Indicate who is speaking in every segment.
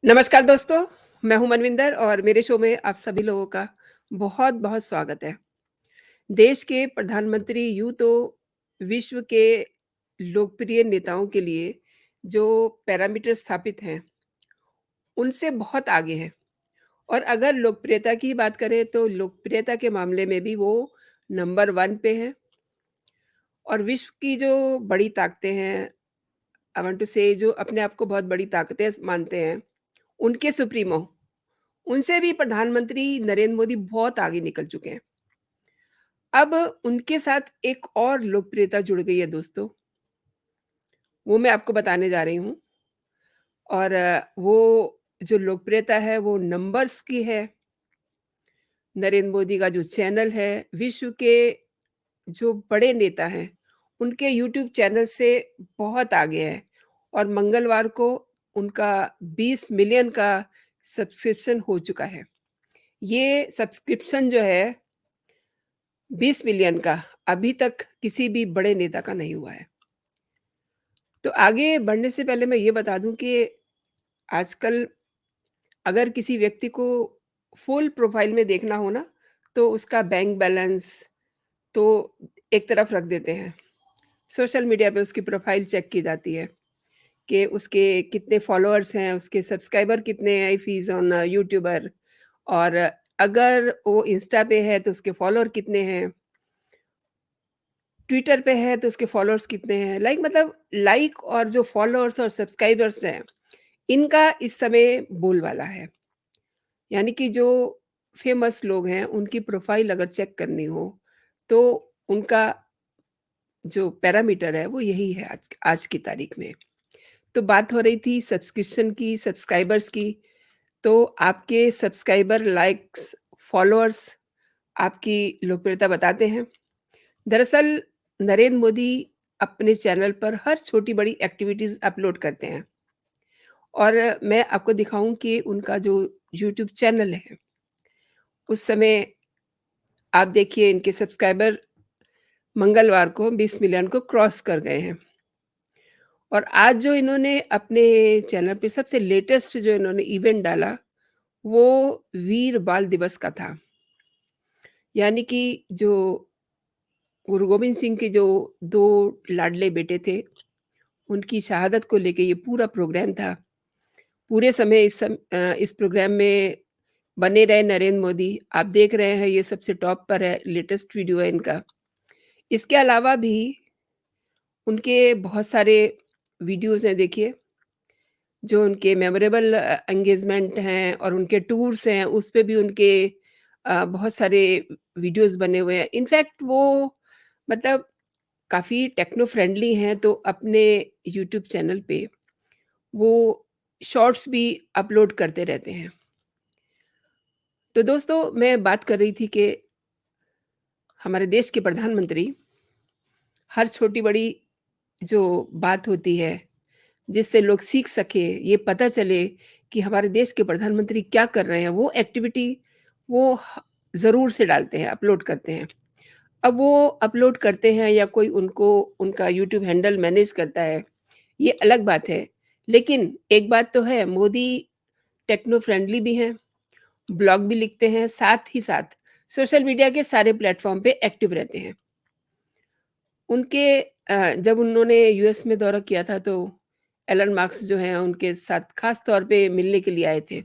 Speaker 1: नमस्कार दोस्तों, मैं हूँ मनविंदर और मेरे शो में आप सभी लोगों का बहुत-बहुत स्वागत है। देश के प्रधानमंत्री यूँ तो विश्व के लोकप्रिय नेताओं के लिए जो पैरामीटर स्थापित हैं, उनसे बहुत आगे हैं और अगर लोकप्रियता की बात करें तो लोकप्रियता के मामले में भी वो नंबर 1 पे हैं और विश्व की जो बड़ी ताकतें हैं, आई वांट टू से जो अपने आप को बहुत बड़ी ताकतें मानते हैं, उनके सुप्रीमो उनसे भी प्रधानमंत्री नरेंद्र मोदी बहुत आगे निकल चुके हैं। अब उनके साथ एक और लोकप्रियता जुड़ गई है दोस्तों, वो मैं आपको बताने जा रही हूँ और वो जो लोकप्रियता है वो नंबर्स की है। नरेंद्र मोदी का जो चैनल है, विश्व के जो बड़े नेता हैं, उनके यूट्यूब चैनल से बहुत आगे है और मंगलवार को उनका 20 मिलियन का सब्सक्रिप्शन हो चुका है। ये सब्सक्रिप्शन जो है 20 मिलियन का अभी तक किसी भी बड़े नेता का नहीं हुआ है। तो आगे बढ़ने से पहले मैं ये बता दूँ कि आजकल अगर किसी व्यक्ति को फुल प्रोफ़ाइल में देखना हो ना, तो उसका बैंक बैलेंस तो एक तरफ रख देते हैं। सोशल मीडिया पे उसकी प्रोफ़ाइल चेक की जाती है कि उसके कितने फ़ॉलोअर्स हैं, उसके सब्सक्राइबर कितने हैं if he is on YouTuber और अगर वो इंस्टा पे है तो उसके फ़ॉलोअर कितने हैं। ट्विटर पे है तो उसके फॉलोअर्स कितने हैं? मतलब लाइक और जो फॉलोअर्स और सब्सक्राइबर्स हैं, इनका इस समय बोलबाला है। यानी कि जो फेमस लोग हैं, उनकी प्रोफाइल अगर चेक करनी हो, तो उनका जो पैरामीटर है, वो यही है आज आज की तारीख में। तो बात हो रही थी सब्सक्रिप्शन की, सब्सक्राइबर्स की, तो आपके सब्सक्राइबर, लाइक्स, फॉलोअर्स आपकी लोकप्रियता बताते हैं। दरअसल नरेंद्र मोदी अपने चैनल पर हर छोटी-बड़ी एक्टिविटीज़ अपलोड करते हैं और मैं आपको दिखाऊँ कि उनका जो यूट्यूब चैनल है, उस समय आप देखिए इनके सब्सक्राइबर मंगलवार को 20 मिलियन को क्रॉस कर गए हैं और आज जो इन्होंने अपने चैनल पे सबसे लेटेस्ट जो इन्होंने इवेंट डाला, वो वीर बाल दिवस का था। यानी कि जो गुरु गोविंद सिंह के जो 2 लाडले बेटे थे, उनकी शहादत को लेके ये पूरा प्रोग्राम था। पूरे समय इस प्रोग्राम में बने रहे नरेंद्र मोदी। आप देख रहे हैं ये सबसे टॉप पर है, लेटेस्ट वीडियो है इनका। इसके अलावा भी उनके बहुत सारे वीडियोज़ हैं देखिए, जो उनके मेमोरेबल एंगेजमेंट हैं और उनके टूर्स हैं, उस पे भी उनके बहुत सारे वीडियोज़ बने हुए हैं। इनफैक्ट वो मतलब काफ़ी टेक्नो फ्रेंडली हैं, तो अपने यूट्यूब चैनल पे वो शॉर्ट्स भी अपलोड करते रहते हैं। तो दोस्तों मैं बात कर रही थी कि हमारे देश के प्रधानमंत्री हर छोटी-बड़ी जो बात होती है, जिससे लोग सीख सकें, ये पता चले कि हमारे देश के प्रधानमंत्री क्या कर रहे हैं, वो एक्टिविटी वो ज़रूर से डालते हैं, अपलोड करते हैं। अब वो अपलोड करते हैं या कोई उनको उनका यूट्यूब हैंडल मैनेज करता है, ये अलग बात है। लेकिन एक बात तो है, मोदी टेक्नो फ्रेंडली भी हैं, ब्लॉग भी लिखते हैं, साथ ही साथ सोशल मीडिया के सारे प्लेटफ़ॉर्म पे एक्टिव रहते हैं। उनके जब उन्होंने यूएस में दौरा किया था तो एलन मार्क्स जो हैं उनके साथ ख़ास तौर पे मिलने के लिए आए थे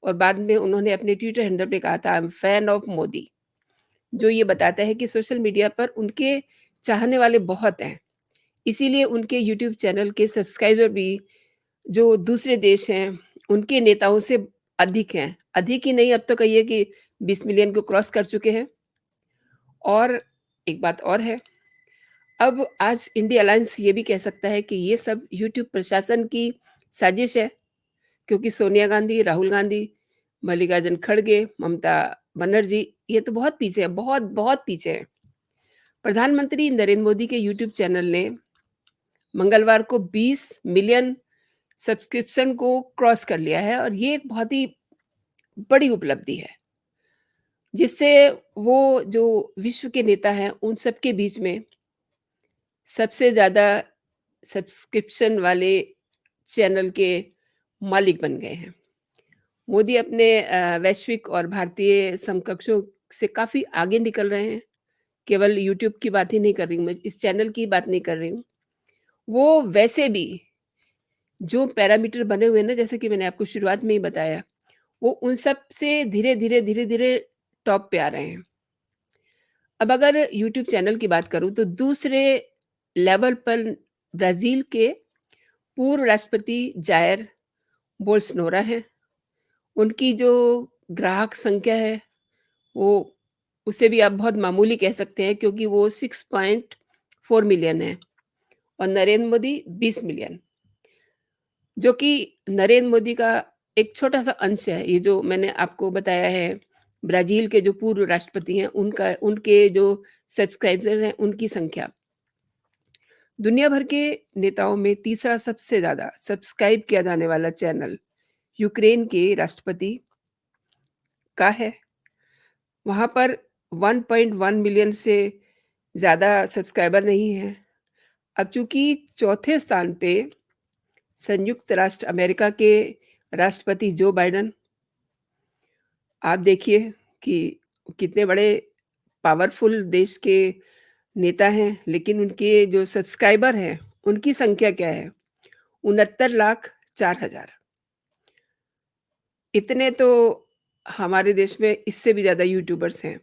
Speaker 1: और बाद में उन्होंने अपने ट्विटर हैंडल पे कहा था I am fan of Modi, जो ये बताता है कि सोशल मीडिया पर उनके चाहने वाले बहुत हैं। इसीलिए उनके यूट्यूब चैनल के सब्सक्राइबर भी जो दूसरे देश हैं, उनके नेताओं से अधिक हैं। अधिक ही नहीं, अब तो कहिए कि 20 मिलियन को क्रॉस कर चुके हैं। और एक बात और है, अब आज इंडिया अलायंस ये भी कह सकता है कि ये सब यूट्यूब प्रशासन की साजिश है, क्योंकि सोनिया गांधी, राहुल गांधी, मल्लिकार्जुन खड़गे, ममता बनर्जी ये तो बहुत पीछे है, बहुत पीछे है। प्रधानमंत्री नरेंद्र मोदी के यूट्यूब चैनल ने मंगलवार को 20 मिलियन सब्सक्रिप्शन को क्रॉस कर लिया है और ये एक बहुत ही बड़ी उपलब्धि है, जिससे वो जो विश्व के नेता हैं, उन सब के बीच में सबसे ज़्यादा सब्सक्रिप्शन वाले चैनल के मालिक बन गए हैं। मोदी अपने वैश्विक और भारतीय समकक्षों से काफ़ी आगे निकल रहे हैं। केवल यूट्यूब की बात ही नहीं कर रही हूँ मैं, इस चैनल की बात नहीं कर रही हूँ। वो वैसे भी जो पैरामीटर बने हुए हैं ना, जैसे कि मैंने आपको शुरुआत में ही बताया, वो उन सब से धीरे-धीरे, धीरे-धीरे टॉप पे आ रहे हैं। अब अगर यूट्यूब चैनल की बात करूँ तो दूसरे लेवल पर ब्राज़ील के पूर्व राष्ट्रपति जायर बोल्सोनारो हैं। उनकी जो ग्राहक संख्या है, वो उसे भी आप बहुत मामूली कह सकते हैं क्योंकि वो 6.4 मिलियन है और नरेंद्र मोदी 20 मिलियन, जो कि नरेंद्र मोदी का एक छोटा-सा अंश है। ये जो मैंने आपको बताया है, ब्राज़ील के जो पूर्व राष्ट्रपति हैं, उनके जो सब्सक्राइबर हैं, उनकी संख्या। दुनिया भर के नेताओं में तीसरा सबसे ज़्यादा सब्सक्राइब किया जाने वाला चैनल यूक्रेन के राष्ट्रपति का है। वहाँ पर 1.1 मिलियन से ज़्यादा सब्सक्राइबर नहीं हैं। अब चूँकि चौथे स्थान पे संयुक्त राष्ट्र अमेरिका के राष्ट्रपति जो बाइडेन, आप देखिए कि कितने बड़े पावरफुल देश के नेता हैं, लेकिन उनके जो सब्सक्राइबर हैं, उनकी संख्या क्या है? 69,04,000। इतने तो हमारे देश में इससे भी ज़्यादा यूट्यूबर्स हैं।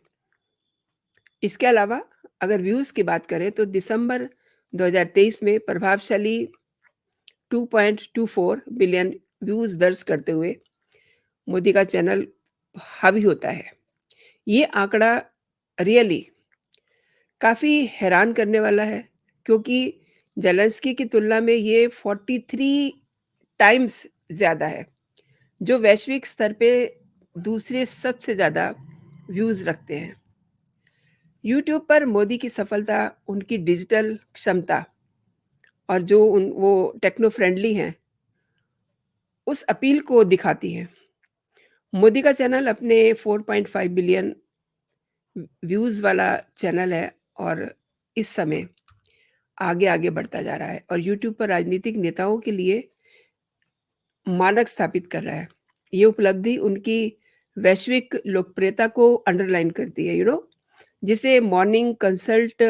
Speaker 1: इसके अलावा अगर व्यूज़ की बात करें तो दिसंबर 2023 में प्रभावशाली 2.24 बिलियन व्यूज़ दर्ज करते हुए मोदी का चैनल हावी होता है। ये आंकड़ा रियली काफ़ी हैरान करने वाला है, क्योंकि ज़ेलेंस्की की तुलना में ये 43 टाइम्स ज़्यादा है, जो वैश्विक स्तर पे दूसरे सबसे ज़्यादा व्यूज़ रखते हैं। यूट्यूब पर मोदी की सफलता उनकी डिजिटल क्षमता और जो वो टेक्नो फ्रेंडली हैं, उस अपील को दिखाती है। मोदी का चैनल अपने 4.5 बिलियन व्यूज़ वाला चैनल है और इस समय आगे-आगे बढ़ता जा रहा है और यूट्यूब पर राजनीतिक नेताओं के लिए मानक स्थापित कर रहा है। ये उपलब्धि उनकी वैश्विक लोकप्रियता को अंडरलाइन करती है, जिसे मॉर्निंग कंसल्ट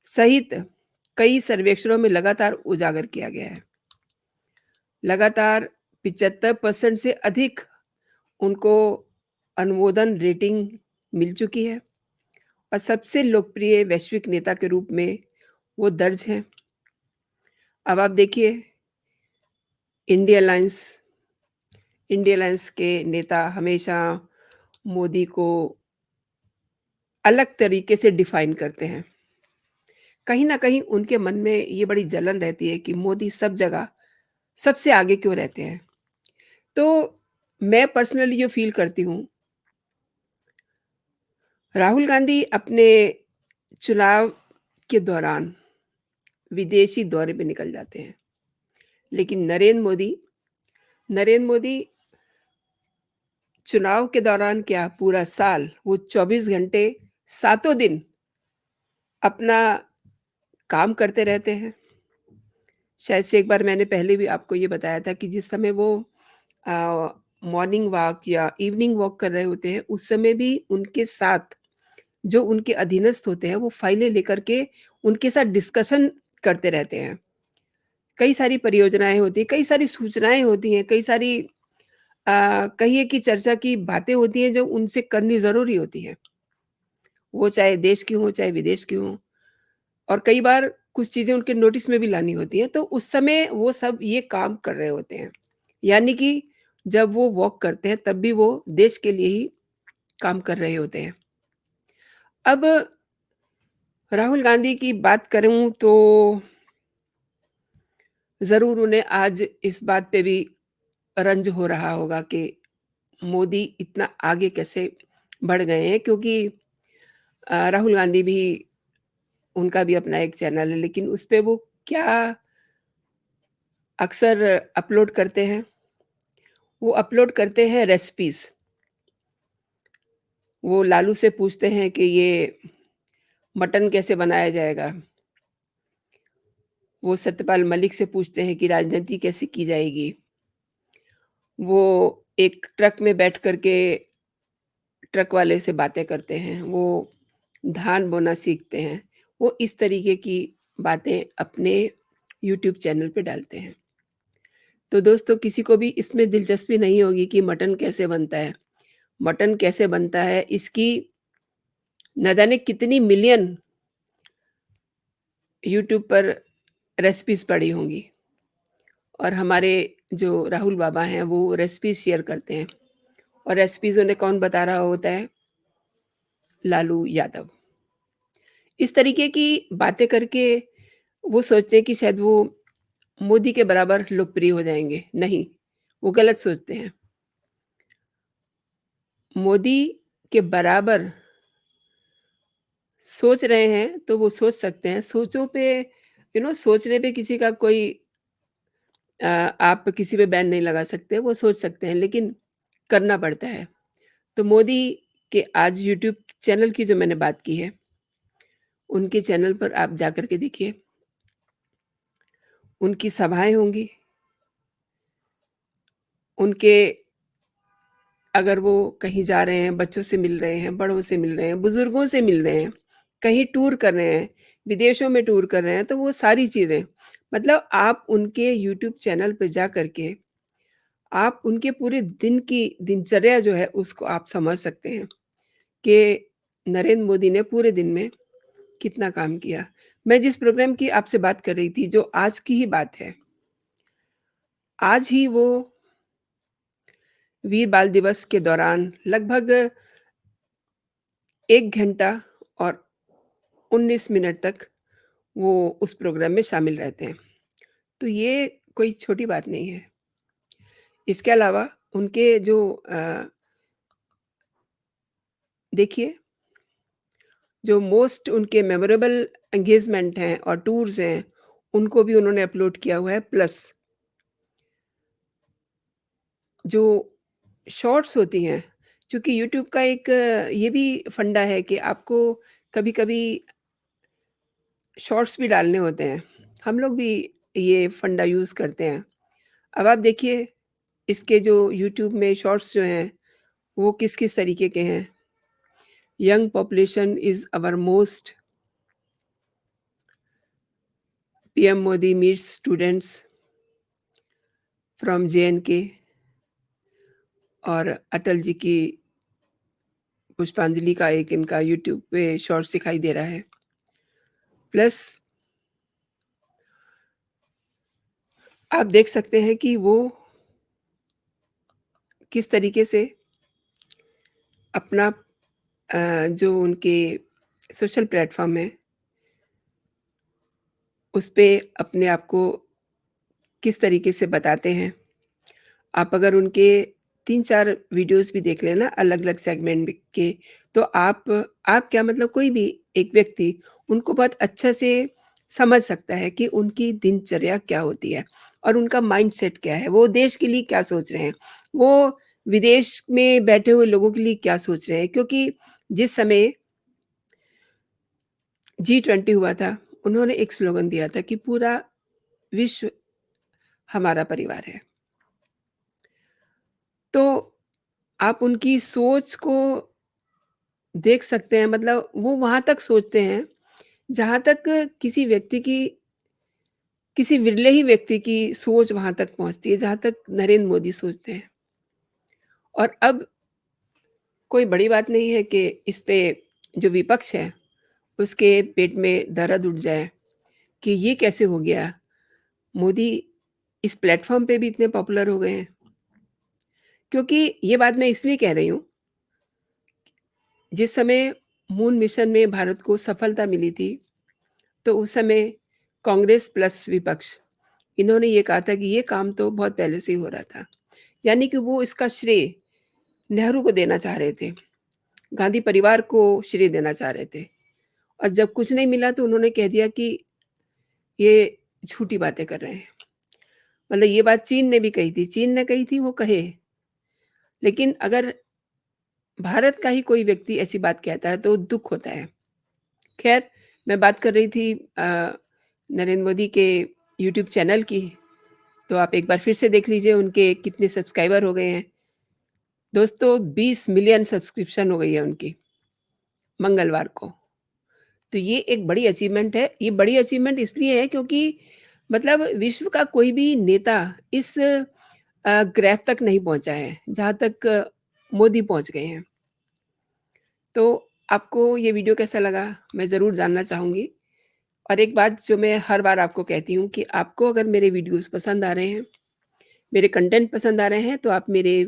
Speaker 1: सहित कई सर्वेक्षणों में लगातार उजागर किया गया है। लगातार 75% से अधिक उनको अनुमोदन रेटिंग मिल चुकी है और सबसे लोकप्रिय वैश्विक नेता के रूप में वो दर्ज हैं। अब आप देखिए, इंडिया अलायंस इंडिया अलायंस के नेता हमेशा मोदी को अलग तरीके से डिफाइन करते हैं। कहीं न कहीं उनके मन में ये बड़ी जलन रहती है कि मोदी सब जगह सबसे आगे क्यों रहते हैं। तो मैं पर्सनली जो फ़ील करती हूँ, राहुल गांधी अपने चुनाव के दौरान विदेशी दौरे पे निकल जाते हैं। लेकिन नरेंद्र मोदी चुनाव के दौरान क्या पूरा साल, वो 24 घंटे, सातों दिन अपना काम करते रहते हैं। शायद से एक बार मैंने पहले भी आपको ये बताया था कि जिस समय वो अ, मॉर्निंग वॉक या इवनिंग वॉक कर रहे होते हैं, उस समय भी उनके साथ जो उनके अधीनस्थ होते हैं, वो फाइलें लेकर के उनके साथ डिस्कशन करते रहते हैं। कई सारी परियोजनाएँ होती हैं, कई सारी सूचनाएँ होती हैं, कई सारी कहिए कि चर्चा की बातें होती हैं जो उनसे करनी ज़रूरी होती हैं। वो चाहे देश की हों, चाहे विदेश की हों और कई बार कुछ चीज़ें उनके नोटिस में भी लानी होती हैं, तो उस समय वो सब ये काम कर रहे होते हैं। यानी कि जब वो वॉक करते हैं, तब भी वो देश के लिए ही काम कर रहे होते हैं। अब राहुल गांधी की बात करूँ तो ज़रूर उन्हें आज इस बात पे भी रंज हो रहा होगा कि मोदी इतना आगे कैसे बढ़ गए हैं, क्योंकि राहुल गांधी भी, उनका भी अपना एक चैनल है, लेकिन उसपे वो क्या अक्सर अपलोड करते हैं, वो अपलोड करते हैं रेसिपीज़। वो लालू से पूछते हैं कि ये मटन कैसे बनाया जाएगा? वो सत्यपाल मलिक से पूछते हैं कि राजनीति कैसे की जाएगी? वो एक ट्रक में बैठ कर के ट्रक वाले से बातें करते हैं, वो धान बोना सीखते हैं। वो इस तरीके की बातें अपने यूट्यूब चैनल पे डालते हैं। तो दोस्तों किसी को भी इसमें दिलचस्पी नहीं होगी कि मटन कैसे बनता है। मटन कैसे बनता है इसकी न जाने कितनी मिलियन यूट्यूब पर रेसिपीज़ पड़ी होंगी और हमारे जो राहुल बाबा हैं वो रेसिपीज़ शेयर करते हैं और रेसिपीज़ उन्हें कौन बता रहा होता है? लालू यादव। इस तरीके की बातें करके वो सोचते हैं कि शायद वो मोदी के बराबर लोकप्रिय हो जाएँगे। नहीं, वो गलत सोचते हैं। मोदी के बराबर सोच रहे हैं तो वो सोच सकते हैं। सोचों पे सोचने पे किसी का कोई आप किसी पे बैन नहीं लगा सकते, वो सोच सकते हैं लेकिन करना पड़ता है। तो मोदी के आज यूट्यूब चैनल की जो मैंने बात की है, उनके चैनल पर आप जाकर के देखिए, उनकी सभाएँ होंगी, उनके अगर वो कहीं जा रहे हैं, बच्चों से मिल रहे हैं, बड़ों से मिल रहे हैं, बुज़ुर्गों से मिल रहे हैं, कहीं टूर कर रहे हैं, विदेशों में टूर कर रहे हैं, तो वो सारी चीज़ें मतलब आप उनके यूट्यूब चैनल पे जा कर के, आप उनके पूरे दिन की दिनचर्या जो है, उसको आप समझ सकते हैं कि नरेंद्र मोदी ने पूरे दिन में कितना काम किया। मैं जिस प्रोग्राम की आपसे बात कर रही थी, जो आज की ही बात है, आज ही वो वीर बाल दिवस के दौरान लगभग 1 घंटा और 19 मिनट तक वो उस प्रोग्राम में शामिल रहते हैं। तो ये कोई छोटी बात नहीं है। इसके अलावा उनके जो देखिए जो मोस्ट उनके मेमोरेबल एंगेजमेंट हैं और टूर्स हैं, उनको भी उन्होंने अपलोड किया हुआ है। प्लस जो शॉर्ट्स होती हैं, चूँकि यूट्यूब का एक ये भी फंडा है कि आपको कभी-कभी शॉर्ट्स भी डालने होते हैं। हम लोग भी ये फंडा यूज़ करते हैं। अब आप देखिए इसके जो यूट्यूब में शॉर्ट्स जो हैं, वो किस-किस तरीके के हैं। Young population is our most PM Modi meets students from J and K और अटल जी की पुष्पांजलि का एक इनका यूट्यूब पे शॉर्ट्स दिखाई दे रहा है। प्लस आप देख सकते हैं कि वो किस तरीके से अपना जो उनके सोशल प्लेटफ़ॉर्म है, उसपे अपने आप को किस तरीके से बताते हैं। आप अगर उनके 3-4 वीडियोज़ भी देख लें ना अलग-अलग सेगमेंट के, तो आप क्या मतलब कोई भी एक व्यक्ति उनको बहुत अच्छे से समझ सकता है कि उनकी दिनचर्या क्या होती है और उनका माइंडसेट क्या है, वो देश के लिए क्या सोच रहे हैं, वो विदेश में बैठे हुए लोगों के लिए क्या सोच रहे हैं। क्योंकि जिस समय जी20 हुआ था, उन्होंने एक स्लोगन दिया था कि पूरा विश्व हमारा परिवार है। तो आप उनकी सोच को देख सकते हैं मतलब वो वहाँ तक सोचते हैं, जहाँ तक किसी व्यक्ति की किसी विरले ही व्यक्ति की सोच वहाँ तक पहुँचती है, जहाँ तक नरेंद्र मोदी सोचते हैं। और अब कोई बड़ी बात नहीं है कि इस पे जो विपक्ष है, उसके पेट में दर्द उठ जाए कि ये कैसे हो गया? मोदी इस प्लेटफ़ॉर्म पे भी इतने पॉपुलर हो गए हैं। क्योंकि ये बात मैं इसलिए कह रही हूँ, जिस समय मून मिशन में भारत को सफलता मिली थी, तो उस समय कांग्रेस प्लस विपक्ष इन्होंने ये कहा था कि ये काम तो बहुत पहले से ही हो रहा था। यानी कि वो इसका श्रेय नेहरू को देना चाह रहे थे, गांधी परिवार को श्रेय देना चाह रहे थे और जब कुछ नहीं मिला तो उन्होंने कह दिया कि ये झूठी बातें कर रहे हैं। मतलब ये बात चीन ने भी कही थी, चीन ने कही थी वो कहे, लेकिन अगर भारत का ही कोई व्यक्ति ऐसी बात कहता है तो दुःख होता है। ख़ैर मैं बात कर रही थी नरेंद्र मोदी के यूट्यूब चैनल की, तो आप एक बार फिर से देख लीजिए उनके कितने सब्सक्राइबर हो गए हैं। दोस्तों 20 मिलियन सब्सक्रिप्शन हो गई है उनकी, मंगलवार को। तो ये एक बड़ी अचीवमेंट है। ये बड़ी अचीवमेंट इसलिए है क्योंकि मतलब विश्व का कोई भी नेता इस ग्रैफ तक नहीं पहुँचा है, जहाँ तक मोदी पहुँच गए हैं। तो आपको ये वीडियो कैसा लगा? मैं ज़रूर जानना चाहूँगी। और एक बात जो मैं हर बार आपको कहती हूँ कि आपको अगर मेरे वीडियोज़ पसंद आ रहे हैं, मेरे कंटेंट पसंद आ रहे हैं, तो आप मेरे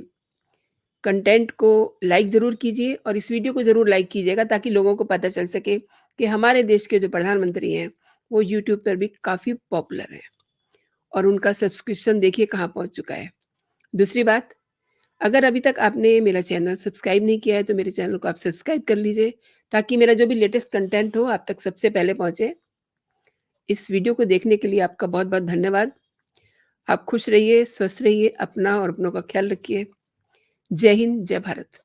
Speaker 1: कंटेंट को लाइक ज़रूर कीजिए और इस वीडियो को ज़रूर लाइक कीजिएगा ताकि लोगों को पता चल सके कि हमारे देश के जो प्रधानमंत्री हैं, वो यूट्यूब पर भी काफ़ी पॉपुलर हैं और उनका सब्सक्रिप्शन देखिए कहाँ पहुँच चुका है। दूसरी बात, अगर अभी तक आपने मेरा चैनल सब्सक्राइब नहीं किया है, तो मेरे चैनल को आप सब्सक्राइब कर लीजिए ताकि मेरा जो भी लेटेस्ट कंटेंट हो, आप तक सबसे पहले पहुँचे। इस वीडियो को देखने के लिए आपका बहुत-बहुत धन्यवाद। आप खुश रहिए, स्वस्थ रहिए, अपना और अपनों का ख़्याल रखिए। जय हिंद, जय भारत।